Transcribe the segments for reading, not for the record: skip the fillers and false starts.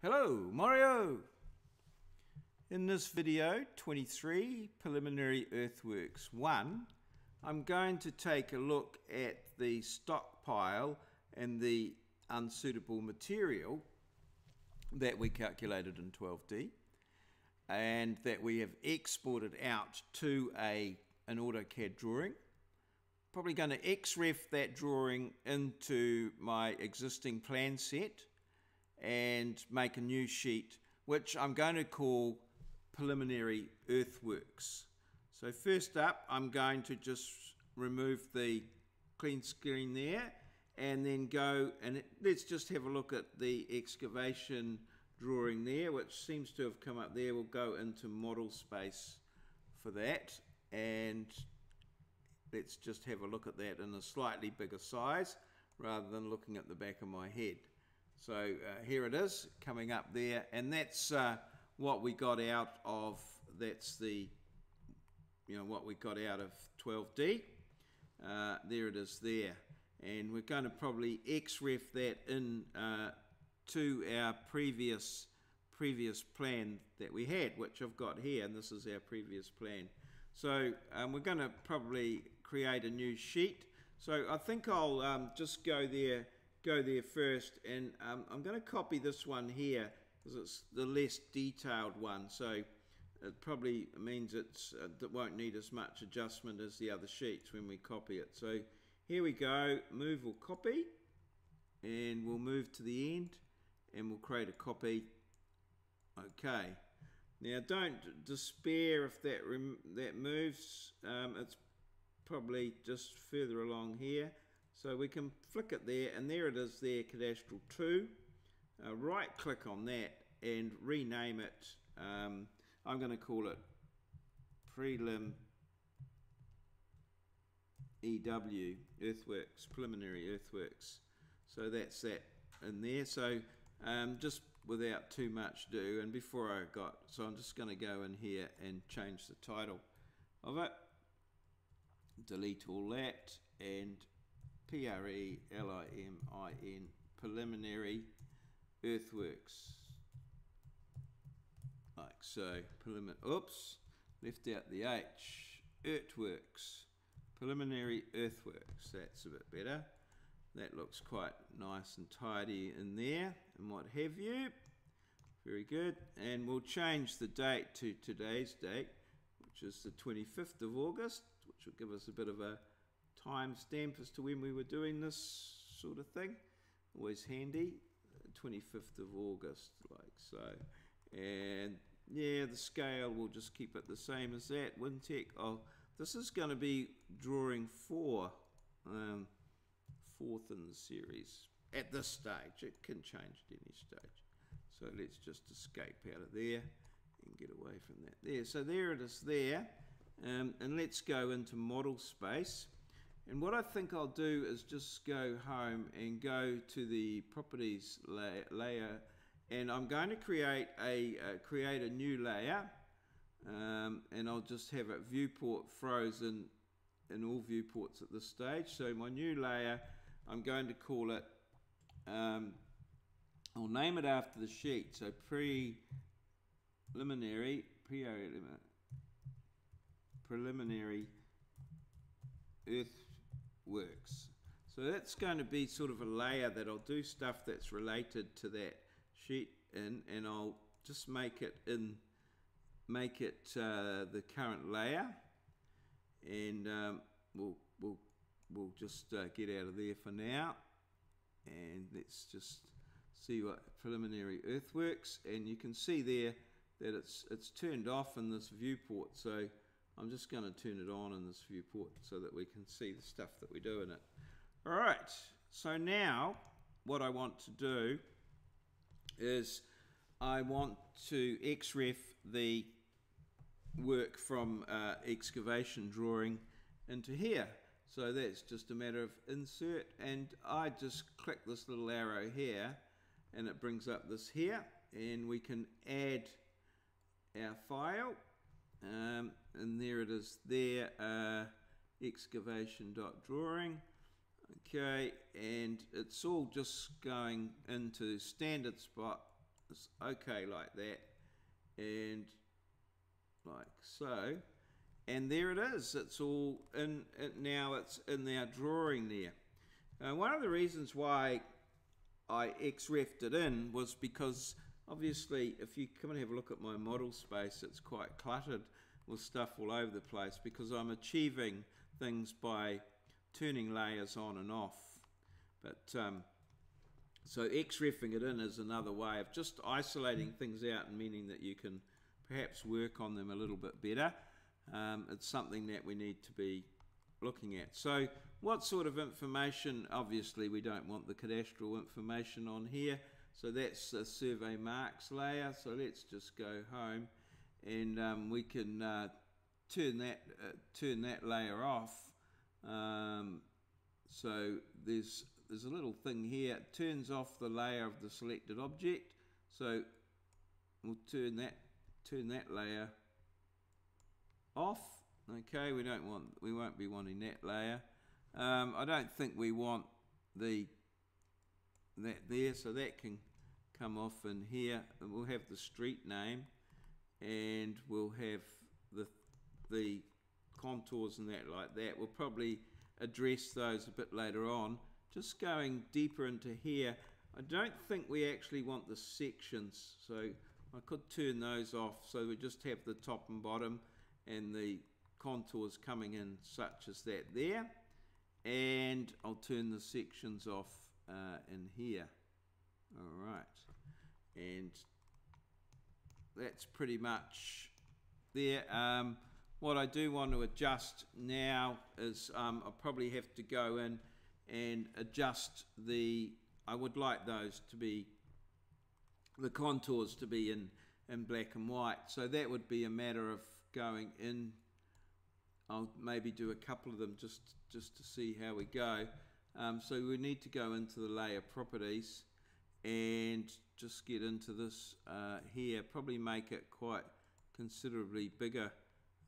Hello, Mario! In this video, 23, Preliminary Earthworks 1, I'm going to take a look at the stockpile and the unsuitable material that we calculated in 12D and that we have exported out to an AutoCAD drawing. Probably going to XREF that drawing into my existing plan set and make a new sheet which I'm going to call Preliminary Earthworks. So first up, I'm going to just remove the clean screen there and then go and let's just have a look at the excavation drawing there, which seems to have come up there. We'll go into model space for that and let's just have a look at that in a slightly bigger size rather than looking at the back of my head. So here it is coming up there, and that's what we got out of, that's the, what we got out of 12D. There it is there, and we're going to probably XREF that in to our previous plan that we had, which I've got here, and this is our previous plan. So we're going to probably create a new sheet. So I think I'll just go there first, and I'm going to copy this one here because it's the less detailed one, so it probably means it won't need as much adjustment as the other sheets when we copy it. So here we go, move or copy, and we'll move to the end and we'll create a copy. Okay, now don't despair if that moves. It's probably just further along here. So we can flick it there, and there it is there, cadastral 2. Right click on that and rename it. I'm going to call it Prelim EW, Earthworks, Preliminary Earthworks. So that's that in there. So just without too much ado, and before so I'm just going to go in here and change the title of it. Delete all that, and P-R-E-L-I-M-I-N, Preliminary Earthworks, like so. Oops, left out the H. Earthworks, Preliminary Earthworks. That's a bit better. That looks quite nice and tidy in there, and what have you. Very good. And we'll change the date to today's date, which is the 25th of August, which will give us a bit of a time stamp as to when we were doing this sort of thing. Always handy. 25th of August, like so. And yeah, the scale, we'll just keep it the same as that. Wintech. Oh, this is going to be drawing 4, fourth in the series at this stage. It can change at any stage. So let's just escape out of there and get away from that there. So there it is there. And let's go into model space. And what I think I'll do is just go home and go to the properties layer, and I'm going to create a new layer, and I'll just have it viewport frozen in all viewports at this stage. So my new layer, I'm going to call it, I'll name it after the sheet. So preliminary Earthworks. So that's going to be sort of a layer that I'll do stuff that's related to that sheet in, and I'll just make it the current layer, and we'll just get out of there for now, and let's just see what Preliminary Earthworks, and you can see there that it's turned off in this viewport. So I'm just going to turn it on in this viewport so that we can see the stuff that we do in it. Alright, so now what I want to do is I want to XREF the work from excavation drawing into here. So that's just a matter of insert, and I just click this little arrow here and it brings up this here, and we can add our file. And there it is there, excavation.drawing. Okay, and it's all just going into standard spot it's okay like that, and like so, and there it is. It's all in it now. It's in our drawing there. One of the reasons why I XREF'd it in was because obviously if you come and have a look at my model space, it's quite cluttered with stuff all over the place because I'm achieving things by turning layers on and off. But so XREFing it in is another way of just isolating things out, and meaning that you can perhaps work on them a little bit better. It's something that we need to be looking at. So what sort of information? Obviously we don't want the cadastral information on here, so that's the survey marks layer. So let's just go home, and we can turn that layer off. So there's a little thing here. It turns off the layer of the selected object. So we'll turn that layer off. Okay, we won't be wanting that layer. I don't think we want that there, so that can come off in here, and we'll have the street name, and we'll have the contours and that like that. We'll probably address those a bit later on. Just going deeper into here, I don't think we actually want the sections, so I could turn those off, so we just have the top and bottom and the contours coming in such as that there, and I'll turn the sections off in here. All right, and that's pretty much there. What I do want to adjust now is I'll probably have to go in and adjust I would like those to be, the contours to be in black and white, so that would be a matter of going in. I'll maybe do a couple of them just to see how we go. So we need to go into the layer properties and just get into this here, probably make it quite considerably bigger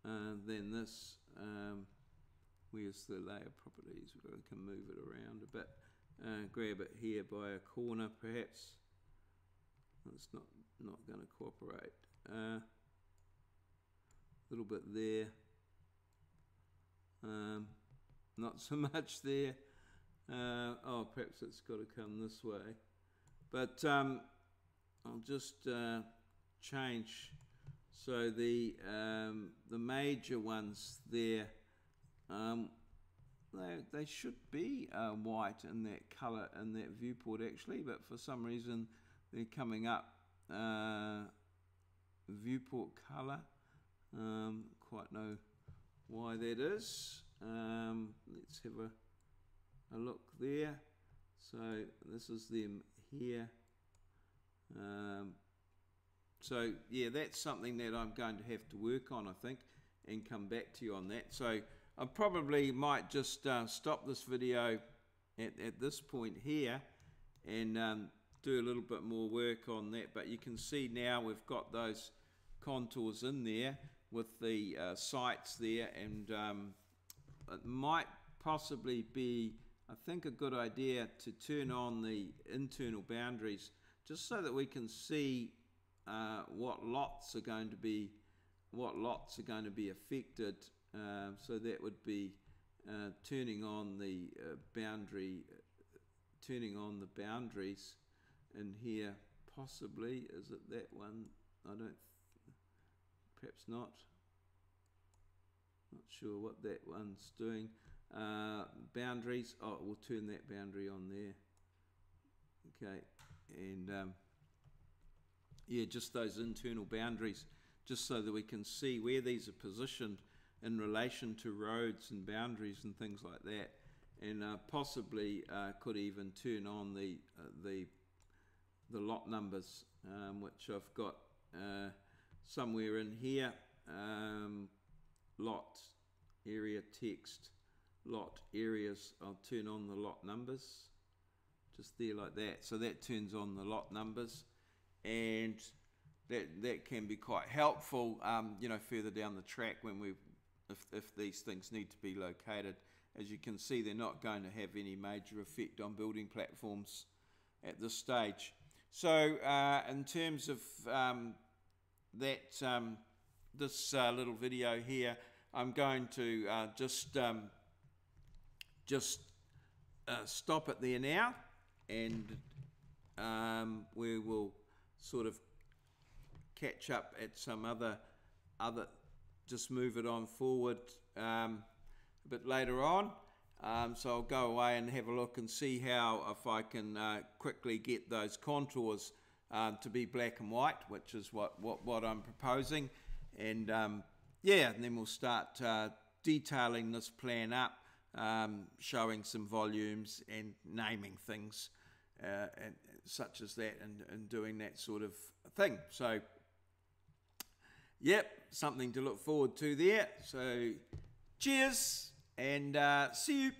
than this. Where's the layer properties? We can move it around a bit. Grab it here by a corner perhaps. It's not going to cooperate. A little bit there. Not so much there. Oh, perhaps it's got to come this way. But I'll just change. So the major ones there, they should be white in that color in that viewport actually, but for some reason they're coming up viewport color. Quite know why that is. Let's have a look there. So this is them here. So yeah, that's something that I'm going to have to work on, I think, and come back to you on that. So I probably might just stop this video at this point here and do a little bit more work on that. But you can see now we've got those contours in there with the sites there, and it might possibly be, I think, a good idea to turn on the internal boundaries just so that we can see what lots are going to be affected. So that would be turning on the boundaries in here. Possibly, is it that one? Perhaps not. Not sure what that one's doing. Boundaries. Oh, we'll turn that boundary on there. Okay, and yeah, just those internal boundaries, just so that we can see where these are positioned in relation to roads and boundaries and things like that, and possibly could even turn on the lot numbers, which I've got somewhere in here. Lot area text, lot areas. I'll turn on the lot numbers, just there like that. So that turns on the lot numbers, and that can be quite helpful, you know, further down the track when if these things need to be located. As you can see, they're not going to have any major effect on building platforms at this stage. So in terms of this little video here, I'm going to just stop it there now, and we will sort of catch up at some other just move it on forward a bit later on. So I'll go away and have a look and see how, if I can quickly get those contours to be black and white, which is what I'm proposing. And yeah, and then we'll start detailing this plan up, showing some volumes and naming things and such as that, and doing that sort of thing. So yep, something to look forward to there. So cheers, and see you.